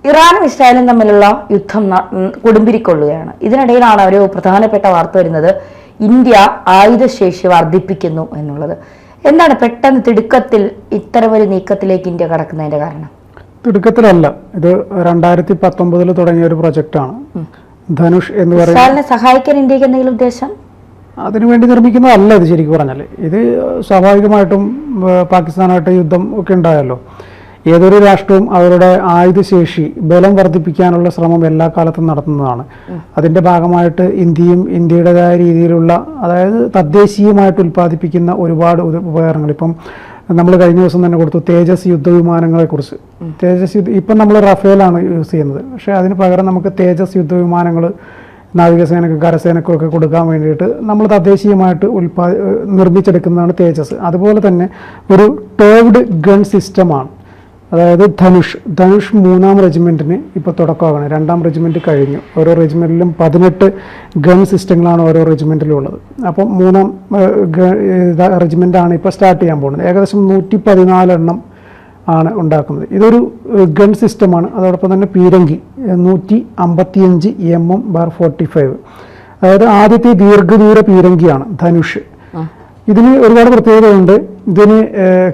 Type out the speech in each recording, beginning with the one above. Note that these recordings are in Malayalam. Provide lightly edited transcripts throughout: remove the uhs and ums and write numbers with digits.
ഇറാനും ഇസ്രായേലും തമ്മിലുള്ള യുദ്ധം കൊടുമ്പിരിക്കൊള്ളുകയാണ്. ഇതിനിടയിലാണ് ഒരു പ്രധാനപ്പെട്ട വാർത്ത വരുന്നത്, ഇന്ത്യ ആയുധശേഷി വർദ്ധിപ്പിക്കുന്നു എന്നുള്ളത്. എന്താണ് പെട്ടെന്ന് തിടുക്കത്തിൽ ഇത്തരമൊരു നീക്കത്തിലേക്ക് ഇന്ത്യ കടക്കുന്നതിന്റെ കാരണം? തിടുക്കത്തിലല്ല, ഇത് 2019 തുടങ്ങിയ ഒരു പ്രൊജക്റ്റാണ്. ധനുഷ് എന്ന് പറയുന്നത് സഹായിക്കാൻ ഇന്ത്യക്ക് എന്തെങ്കിലും ഉദ്ദേശം അതിനുവേണ്ടി നിർമ്മിക്കുന്നതല്ല. ഇത് ശരിക്കും പറഞ്ഞാൽ ഇത് സ്വാഭാവികമായിട്ടും പാകിസ്ഥാനായിട്ട് യുദ്ധം ഒക്കെ ഉണ്ടായല്ലോ. ഏതൊരു രാഷ്ട്രവും അവരുടെ ആയുധശേഷി ബലം വർദ്ധിപ്പിക്കാനുള്ള ശ്രമം എല്ലാ കാലത്തും നടത്തുന്നതാണ്. അതിൻ്റെ ഭാഗമായിട്ട് ഇന്ത്യയും ഇന്ത്യയുടേതായ രീതിയിലുള്ള, അതായത് തദ്ദേശീയമായിട്ട് ഉൽപ്പാദിപ്പിക്കുന്ന ഒരുപാട് ഉപകരണങ്ങൾ, ഇപ്പം നമ്മൾ കഴിഞ്ഞ ദിവസം തന്നെ കൊടുത്തു തേജസ് യുദ്ധവിമാനങ്ങളെക്കുറിച്ച്. തേജസ് ഇപ്പം നമ്മൾ റഫേലാണ് യൂസ് ചെയ്യുന്നത്, പക്ഷേ അതിന് പകരം നമുക്ക് തേജസ് യുദ്ധവിമാനങ്ങൾ നാവികസേനക്കും കരസേനക്കും ഒക്കെ കൊടുക്കാൻ വേണ്ടിയിട്ട് നമ്മൾ തദ്ദേശീയമായിട്ട് നിർമ്മിച്ചെടുക്കുന്നതാണ് തേജസ്. അതുപോലെ തന്നെ ഒരു ടേർഡ് ഗൺ സിസ്റ്റമാണ്, അതായത് ധനുഷ് 3-ാം റെജിമെൻറ്റിന് ഇപ്പോൾ തുടക്കമാകണം. 2-ാം റെജിമെൻറ്റ് കഴിഞ്ഞു. ഓരോ റെജിമെൻറ്റിലും 18 ഗൺ സിസ്റ്റങ്ങളാണ് ഓരോ റെജിമെൻറ്റിലും ഉള്ളത്. അപ്പം 3-ാം റെജിമെൻറ്റാണ് ഇപ്പോൾ സ്റ്റാർട്ട് ചെയ്യാൻ പോകുന്നത്. ഏകദേശം 114 എണ്ണം ആണ് ഉണ്ടാക്കുന്നത്. ഇതൊരു ഗൺ സിസ്റ്റമാണ്. അതോടൊപ്പം തന്നെ പീരങ്കി 155 mm/45, അതായത് ആദ്യത്തെ ദീർഘദൂര പീരങ്കിയാണ് ധനുഷ്. ഇതിന് ഒരുപാട് പ്രത്യേകതയുണ്ട്. ഇതിന്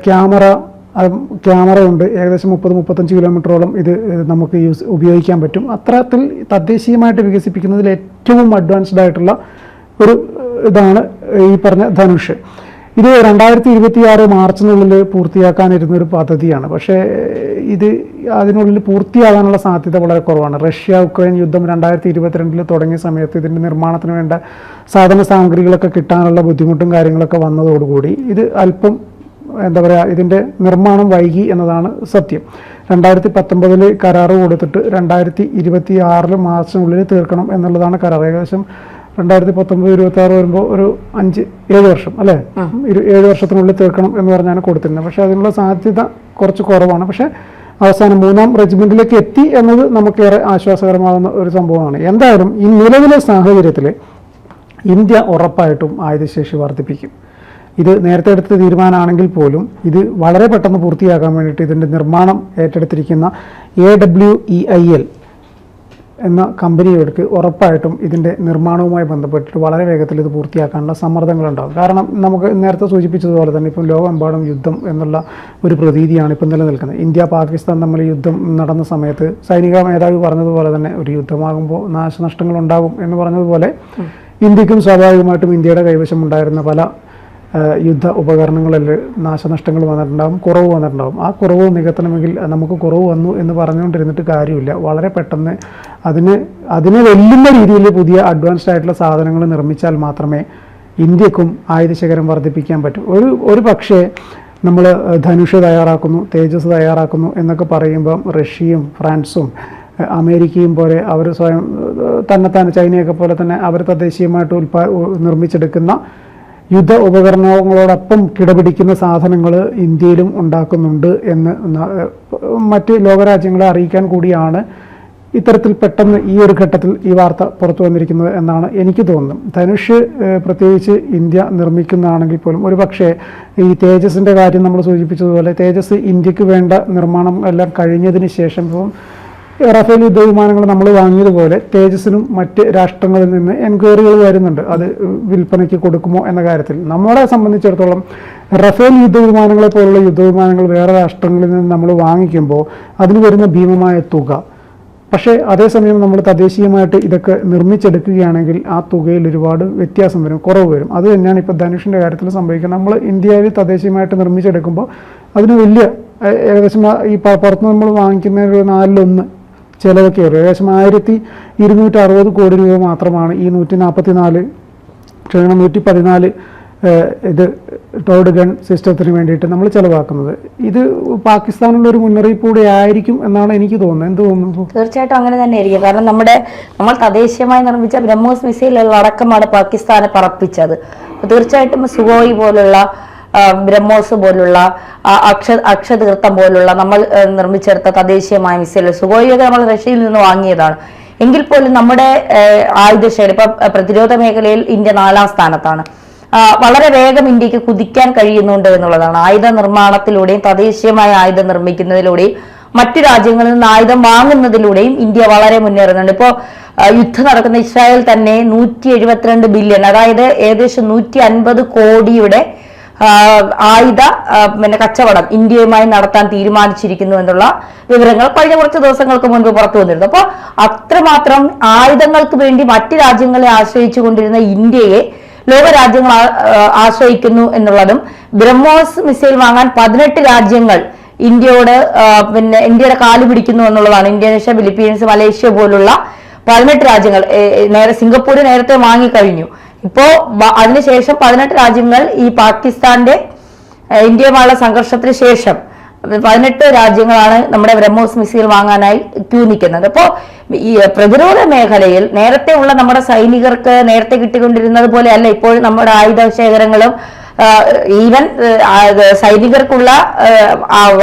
ക്യാമറ ഉണ്ട്. ഏകദേശം 30-35 കിലോമീറ്ററോളം ഇത് നമുക്ക് ഉപയോഗിക്കാൻ പറ്റും. അത്തരത്തിൽ തദ്ദേശീയമായിട്ട് വികസിപ്പിക്കുന്നതിൽ ഏറ്റവും അഡ്വാൻസ്ഡ് ആയിട്ടുള്ള ഒരു ഇതാണ് ഈ പറഞ്ഞ ധനുഷ്. ഇത് 2026 മാർച്ചിനുള്ളിൽ പൂർത്തിയാക്കാനിരുന്നൊരു പദ്ധതിയാണ്. പക്ഷേ ഇത് അതിനുള്ളിൽ പൂർത്തിയാകാനുള്ള സാധ്യത വളരെ കുറവാണ്. റഷ്യ ഉക്രൈൻ യുദ്ധം 2022 തുടങ്ങിയ സമയത്ത് ഇതിൻ്റെ നിർമ്മാണത്തിന് വേണ്ട സാധന സാമഗ്രികളൊക്കെ കിട്ടാനുള്ള ബുദ്ധിമുട്ടും കാര്യങ്ങളൊക്കെ വന്നതോടുകൂടി ഇത് അല്പം എന്താ പറയുക, ഇതിൻ്റെ നിർമ്മാണം വൈകി എന്നതാണ് സത്യം. 2019 കരാറ് കൊടുത്തിട്ട് 2026 മാർച്ചിനുള്ളിൽ തീർക്കണം എന്നുള്ളതാണ് കരാർ. ഏകദേശം 2019-26 വരുമ്പോൾ ഒരു 5-7 വർഷം അല്ലേ, 7 വർഷത്തിനുള്ളിൽ തീർക്കണം എന്ന് പറഞ്ഞാണ് കൊടുത്തിരുന്നത്. പക്ഷേ അതിനുള്ള സാധ്യത കുറച്ച് കുറവാണ്. പക്ഷേ അവസാനം 3-ാം റെജിമെൻറ്റിലേക്ക് എത്തി എന്നത് നമുക്കേറെ ആശ്വാസകരമാകുന്ന ഒരു സംഭവമാണ്. എന്തായാലും ഈ നിലവിലെ സാഹചര്യത്തിൽ ഇന്ത്യ ഉറപ്പായിട്ടും ആയുധശേഷി വർദ്ധിപ്പിക്കും. ഇത് നേരത്തെ എടുത്ത തീരുമാനമാണെങ്കിൽ പോലും ഇത് വളരെ പെട്ടെന്ന് പൂർത്തിയാക്കാൻ വേണ്ടിയിട്ട് ഇതിൻ്റെ നിർമ്മാണം ഏറ്റെടുത്തിരിക്കുന്ന AWEIL എന്ന കമ്പനികൾക്ക് ഉറപ്പായിട്ടും ഇതിൻ്റെ നിർമ്മാണവുമായി ബന്ധപ്പെട്ടിട്ട് വളരെ വേഗത്തിൽ ഇത് പൂർത്തിയാക്കാനുള്ള സമ്മർദ്ദങ്ങളുണ്ടാകും. കാരണം നമുക്ക് നേരത്തെ സൂചിപ്പിച്ചതുപോലെ തന്നെ ഇപ്പം ലോകമെമ്പാടും യുദ്ധം എന്നുള്ള ഒരു പ്രതീതിയാണ് ഇപ്പം നിലനിൽക്കുന്നത്. ഇന്ത്യ പാകിസ്ഥാൻ തമ്മിൽ യുദ്ധം നടന്ന സമയത്ത് സൈനിക മേധാവി പറഞ്ഞതുപോലെ തന്നെ ഒരു യുദ്ധമാകുമ്പോൾ നാശനഷ്ടങ്ങൾ ഉണ്ടാകും എന്ന് പറഞ്ഞതുപോലെ ഇന്ത്യക്കും സ്വാഭാവികമായിട്ടും ഇന്ത്യയുടെ കൈവശം ഉണ്ടായിരുന്ന പല യുദ്ധ ഉപകരണങ്ങളിൽ നാശനഷ്ടങ്ങൾ വന്നിട്ടുണ്ടാകും, കുറവ് വന്നിട്ടുണ്ടാകും. ആ കുറവ് നികത്തണമെങ്കിൽ നമുക്ക് കുറവ് വന്നു എന്ന് പറഞ്ഞുകൊണ്ടിരുന്നിട്ട് കാര്യമില്ല. വളരെ പെട്ടെന്ന് അതിനെ വെല്ലുന്ന രീതിയിൽ പുതിയ അഡ്വാൻസ്ഡ് ആയിട്ടുള്ള സാധനങ്ങൾ നിർമ്മിച്ചാൽ മാത്രമേ ഇന്ത്യക്കും ആയുധശേഖരം വർദ്ധിപ്പിക്കാൻ പറ്റൂ. ഒരു പക്ഷേ നമ്മൾ ധനുഷ് തയ്യാറാക്കുന്നു, തേജസ് തയ്യാറാക്കുന്നു എന്നൊക്കെ പറയുമ്പം റഷ്യയും ഫ്രാൻസും അമേരിക്കയും പോലെ അവർ സ്വയം തന്നെത്താൻ ചൈനയൊക്കെ പോലെ തന്നെ അവർ തദ്ദേശീയമായിട്ട് നിർമ്മിച്ചെടുക്കുന്ന യുദ്ധ ഉപകരണങ്ങളോടൊപ്പം കിടപിടിക്കുന്ന സാധനങ്ങൾ ഇന്ത്യയിലും ഉണ്ടാക്കുന്നുണ്ട് എന്ന് മറ്റ് ലോകരാജ്യങ്ങളെ അറിയിക്കാൻ കൂടിയാണ് ഇത്തരത്തിൽ പെട്ടെന്ന് ഈ ഒരു ഘട്ടത്തിൽ ഈ വാർത്ത പുറത്തു വന്നിരിക്കുന്നത് എന്നാണ് എനിക്ക് തോന്നുന്നത്. ധനുഷ് പ്രത്യേകിച്ച് ഇന്ത്യ നിർമ്മിക്കുന്നതാണെങ്കിൽ പോലും ഒരു പക്ഷേ ഈ തേജസിൻ്റെ കാര്യം നമ്മൾ സൂചിപ്പിച്ചതുപോലെ തേജസ് ഇന്ത്യക്ക് വേണ്ട നിർമ്മാണം എല്ലാം കഴിഞ്ഞതിന് ശേഷം ഇപ്പം റഫേൽ യുദ്ധവിമാനങ്ങൾ നമ്മൾ വാങ്ങിയതുപോലെ തേജസിനും മറ്റ് രാഷ്ട്രങ്ങളിൽ നിന്ന് എൻക്വയറികൾ വരുന്നുണ്ട്, അത് വിൽപ്പനയ്ക്ക് കൊടുക്കുമോ എന്ന കാര്യത്തിൽ. നമ്മളെ സംബന്ധിച്ചിടത്തോളം റഫേൽ യുദ്ധവിമാനങ്ങളെ പോലുള്ള യുദ്ധവിമാനങ്ങൾ വേറെ രാഷ്ട്രങ്ങളിൽ നിന്ന് നമ്മൾ വാങ്ങിക്കുമ്പോൾ അതിന് വരുന്ന ഭീമമായ തുക, പക്ഷേ അതേസമയം നമ്മൾ തദ്ദേശീയമായിട്ട് ഇതൊക്കെ നിർമ്മിച്ചെടുക്കുകയാണെങ്കിൽ ആ തുകയിൽ ഒരുപാട് വ്യത്യാസം വരും, കുറവ് വരും. അത് തന്നെയാണ് ഇപ്പോൾ ധനുഷിൻ്റെ കാര്യത്തിൽ സംഭവിക്കുന്നത്. നമ്മൾ ഇന്ത്യയിൽ തദ്ദേശീയമായിട്ട് നിർമ്മിച്ചെടുക്കുമ്പോൾ അതിന് വലിയ ഏകദേശം ഈ പുറത്ത് നമ്മൾ വാങ്ങിക്കുന്നതിൽ 1/4 ചിലവൊക്കെ വരും. ഏകദേശം 1260 കോടി രൂപ മാത്രമാണ് ഈ 114 ഇത് ടോർഡ് ഗൺ സിസ്റ്റത്തിന് വേണ്ടിയിട്ട് നമ്മൾ ചിലവാക്കുന്നത്. ഇത് പാകിസ്ഥാനുള്ള ഒരു മുന്നറിയിപ്പ് കൂടെ ആയിരിക്കും എന്നാണ് എനിക്ക് തോന്നുന്നത്. എന്ത് തോന്നുന്നു? തീർച്ചയായിട്ടും അങ്ങനെ തന്നെ ആയിരിക്കും. കാരണം നമ്മൾ തദ്ദേശീയമായി നിർമ്മിച്ച ബ്രഹ്മോസ് മിസൈലുകൾ അടക്കമാണ് പാകിസ്ഥാനെ പറപ്പിച്ചത്. തീർച്ചയായിട്ടും സുഖോയ് പോലുള്ള ബ്രഹ്മോസ് പോലുള്ള അക്ഷതീർത്ഥം പോലുള്ള നമ്മൾ നിർമ്മിച്ചെടുത്ത തദ്ദേശീയമായ മിസൈൽ സുഖോയിയൊക്കെ നമ്മൾ റഷ്യയിൽ നിന്ന് വാങ്ങിയതാണ്. എങ്കിൽ പോലും നമ്മുടെ ആയുധശേഖരം ഇപ്പൊ പ്രതിരോധ മേഖലയിൽ ഇന്ത്യ 4-ാം സ്ഥാനത്താണ്. വളരെ വേഗം ഇന്ത്യക്ക് കുതിക്കാൻ കഴിയുന്നുണ്ട് എന്നുള്ളതാണ്. ആയുധ നിർമ്മാണത്തിലൂടെയും തദ്ദേശീയമായ ആയുധം നിർമ്മിക്കുന്നതിലൂടെയും മറ്റു രാജ്യങ്ങളിൽ നിന്ന് ആയുധം വാങ്ങുന്നതിലൂടെയും ഇന്ത്യ വളരെ മുന്നേറുന്നുണ്ട്. ഇപ്പോൾ യുദ്ധം നടക്കുന്ന ഇസ്രായേൽ തന്നെ 172 ബില്യൺ, അതായത് ഏകദേശം 150 കോടിയുടെ ആയുധ കച്ചവടം ഇന്ത്യയുമായി നടത്താൻ തീരുമാനിച്ചിരിക്കുന്നു എന്നുള്ള വിവരങ്ങൾ കഴിഞ്ഞ കുറച്ച് ദിവസങ്ങൾക്ക് മുൻപ് പുറത്തു വന്നിരുന്നു. അപ്പോൾ അത്രമാത്രം ആയുധങ്ങൾക്ക് വേണ്ടി മറ്റു രാജ്യങ്ങളെ ആശ്രയിച്ചു കൊണ്ടിരുന്ന ഇന്ത്യയെ ലോകരാജ്യങ്ങൾ ആശ്രയിക്കുന്നു എന്നുള്ളതും, ബ്രഹ്മോസ് മിസൈൽ വാങ്ങാൻ 18 രാജ്യങ്ങൾ ഇന്ത്യയോട് ഇന്ത്യയുടെ കാല് പിടിക്കുന്നു എന്നുള്ളതാണ്. ഇന്തോനേഷ്യ, ഫിലിപ്പീൻസ്, മലേഷ്യ പോലുള്ള 18 രാജ്യങ്ങൾ, സിംഗപ്പൂർ നേരത്തെ വാങ്ങിക്കഴിഞ്ഞു. ഇപ്പോ അതിനുശേഷം 18 രാജ്യങ്ങൾ ഈ പാകിസ്ഥാന്റെ ഇന്ത്യയുമായുള്ള സംഘർഷത്തിന് ശേഷം 18 രാജ്യങ്ങളാണ് നമ്മുടെ ബ്രഹ്മോസ് മിസൈൽ വാങ്ങാനായി ക്യൂ നിൽക്കുന്നത്. അപ്പോൾ ഈ പ്രതിരോധ മേഖലയിൽ നേരത്തെ ഉള്ള നമ്മുടെ സൈനികർക്ക് നേരത്തെ കിട്ടിക്കൊണ്ടിരുന്നത് പോലെ അല്ല ഇപ്പോൾ നമ്മുടെ ആയുധ ശേഖരങ്ങളും ഈവൻ സൈനികർക്കുള്ള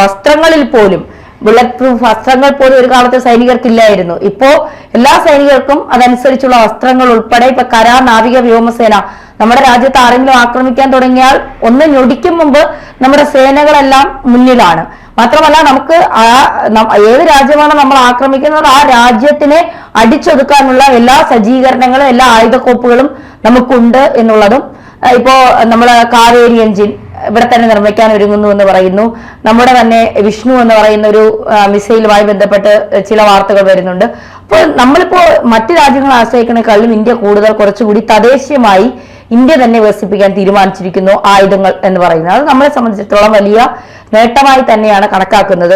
വസ്ത്രങ്ങളിൽ പോലും, ബുള്ളറ്റ് പ്രൂഫ് വസ്ത്രങ്ങൾ പോലും ഒരു കാലത്ത് സൈനികർക്കില്ലായിരുന്നു. ഇപ്പോ എല്ലാ സൈനികർക്കും അതനുസരിച്ചുള്ള വസ്ത്രങ്ങൾ ഉൾപ്പെടെ ഇപ്പൊ കര, നാവിക, വ്യോമസേന നമ്മുടെ രാജ്യത്ത് ആരെങ്കിലും ആക്രമിക്കാൻ തുടങ്ങിയാൽ ഒന്ന് ഞൊടിക്കും മുമ്പ് നമ്മുടെ സേനകളെല്ലാം മുന്നിലാണ്. മാത്രമല്ല നമുക്ക് ഏത് രാജ്യമാണ് നമ്മൾ ആക്രമിക്കുന്നത് ആ രാജ്യത്തിനെ അടിച്ചൊതുക്കാനുള്ള എല്ലാ സജ്ജീകരണങ്ങളും എല്ലാ ആയുധക്കോപ്പുകളും നമുക്കുണ്ട് എന്നുള്ളതും, ഇപ്പോ നമ്മള് കാവേരി എഞ്ചിൻ ഇവിടെ തന്നെ നിർമ്മിക്കാൻ ഒരുങ്ങുന്നു എന്ന് പറയുന്നു. നമ്മുടെ തന്നെ വിഷ്ണു എന്ന് പറയുന്ന ഒരു മിസൈലുമായി ബന്ധപ്പെട്ട് ചില വാർത്തകൾ വരുന്നുണ്ട്. അപ്പോൾ നമ്മളിപ്പോ മറ്റു രാജ്യങ്ങളെ ആശ്രയിക്കുന്നതിനേക്കാളും ഇന്ത്യ കൂടുതൽ കുറച്ചുകൂടി തദ്ദേശീയമായി ഇന്ത്യ തന്നെ വികസിപ്പിക്കാൻ തീരുമാനിച്ചിരിക്കുന്നു ആയുധങ്ങൾ എന്ന് പറയുന്നത്. അത് നമ്മളെ സംബന്ധിച്ചിടത്തോളം വലിയ നേട്ടമായി തന്നെയാണ് കണക്കാക്കുന്നത്.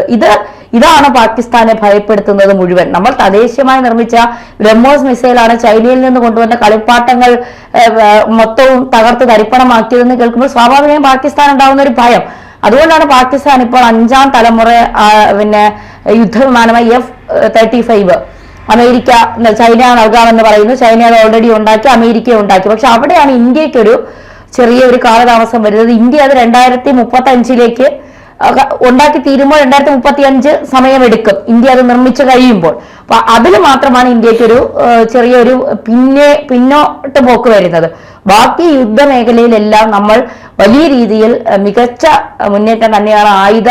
ഇതാണ് പാകിസ്ഥാനെ ഭയപ്പെടുത്തുന്നത് മുഴുവൻ. നമ്മൾ തദ്ദേശീയമായി നിർമ്മിച്ച ബ്രഹ്മോസ് മിസൈലാണ് ചൈനയിൽ നിന്ന് കൊണ്ടുവന്ന കളിപ്പാട്ടങ്ങൾ മൊത്തവും തകർത്ത് തരിപ്പണമാക്കിയതെന്ന് കേൾക്കുമ്പോൾ സ്വാഭാവികമായും പാകിസ്ഥാൻ ഉണ്ടാവുന്ന ഒരു ഭയം. അതുകൊണ്ടാണ് പാകിസ്ഥാൻ ഇപ്പോൾ 5ാം തലമുറ യുദ്ധവിമാനമായി F-35 അമേരിക്ക ചൈന നൽകാമെന്ന് പറയുന്നു. ചൈന അത് ഓൾറെഡി ഉണ്ടാക്കി, അമേരിക്ക ഉണ്ടാക്കി. പക്ഷെ അവിടെയാണ് ഇന്ത്യക്കൊരു ചെറിയൊരു കാലതാമസം വരുന്നത്. ഇന്ത്യ അത് 2035 ഉണ്ടാക്കി തീരുമ്പോൾ 2035 സമയമെടുക്കും ഇന്ത്യ അത് നിർമ്മിച്ചു കഴിയുമ്പോൾ. അപ്പൊ അതിൽ മാത്രമാണ് ഇന്ത്യക്കൊരു ചെറിയൊരു പിന്നോട്ട് പോക്ക് വരുന്നത്. ബാക്കി യുദ്ധമേഖലയിലെല്ലാം നമ്മൾ വലിയ രീതിയിൽ മികച്ച മുന്നേറ്റം തന്നെയാണ്. ആയുധ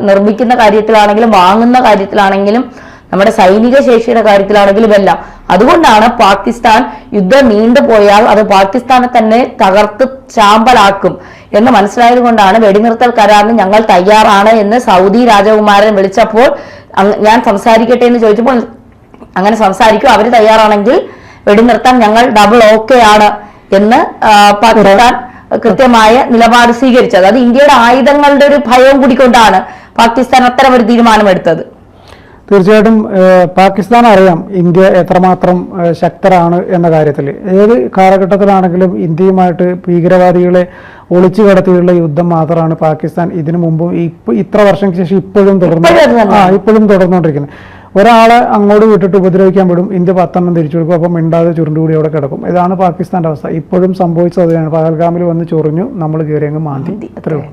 നിർമ്മിക്കുന്ന കാര്യത്തിലാണെങ്കിലും വാങ്ങുന്ന കാര്യത്തിലാണെങ്കിലും നമ്മുടെ സൈനിക ശേഷിയുടെ കാര്യത്തിലാണെങ്കിലും എല്ലാം. അതുകൊണ്ടാണ് പാകിസ്ഥാൻ യുദ്ധം നീണ്ടുപോയാൽ അത് പാകിസ്ഥാനെ തന്നെ തകർത്ത് ചാമ്പലാക്കും എന്ന് മനസ്സിലായത് കൊണ്ടാണ് വെടിനിർത്തൽ കരാറിന് ഞങ്ങൾ തയ്യാറാണ് എന്ന് സൗദി രാജകുമാരൻ വിളിച്ചപ്പോൾ ഞാൻ സംസാരിക്കട്ടെ എന്ന് ചോദിച്ചപ്പോൾ അങ്ങനെ സംസാരിക്കും, അവർ തയ്യാറാണെങ്കിൽ വെടിനിർത്താൻ ഞങ്ങൾ ഡബിൾ ഓക്കെ ആണ് എന്ന് പാകിസ്ഥാൻ കൃത്യമായ നിലപാട് സ്വീകരിച്ചത്. അത് ഇന്ത്യയുടെ ആയുധങ്ങളുടെ ഒരു ഭയവും കൂടി കൊണ്ടാണ് പാകിസ്ഥാൻ അത്തരം ഒരു തീരുമാനമെടുത്തത്. തീർച്ചയായിട്ടും പാകിസ്ഥാൻ അറിയാം ഇന്ത്യ എത്രമാത്രം ശക്തരാണ് എന്ന കാര്യത്തിൽ. ഏത് കാലഘട്ടത്തിലാണെങ്കിലും ഇന്ത്യയുമായിട്ട് ഭീകരവാദികളെ ഒളിച്ചു കടത്തിയുള്ള യുദ്ധം മാത്രമാണ് പാകിസ്ഥാൻ ഇതിനു മുമ്പും ഇത്ര വർഷങ്ങൾക്ക് ശേഷം ഇപ്പോഴും തുടർന്നുകൊണ്ടിരിക്കുന്നത്. ഒരാളെ അങ്ങോട്ട് വിട്ടിട്ട് ഉപദ്രവിക്കാൻ വിടും, ഇന്ത്യ 10 എണ്ണം തിരിച്ചു കൊടുക്കും, അപ്പം മിണ്ടാതെ ചുരുണ്ടുകൂടി അവിടെ കിടക്കും. ഇതാണ് പാകിസ്ഥാന്റെ അവസ്ഥ. ഇപ്പോഴും സംഭവിച്ചത്. പഹൽഗാമിൽ വന്ന് ചൊറിഞ്ഞു, നമ്മൾ കയറി അങ്ങ് മാന്തി. അത്രേ ഉള്ളൂ.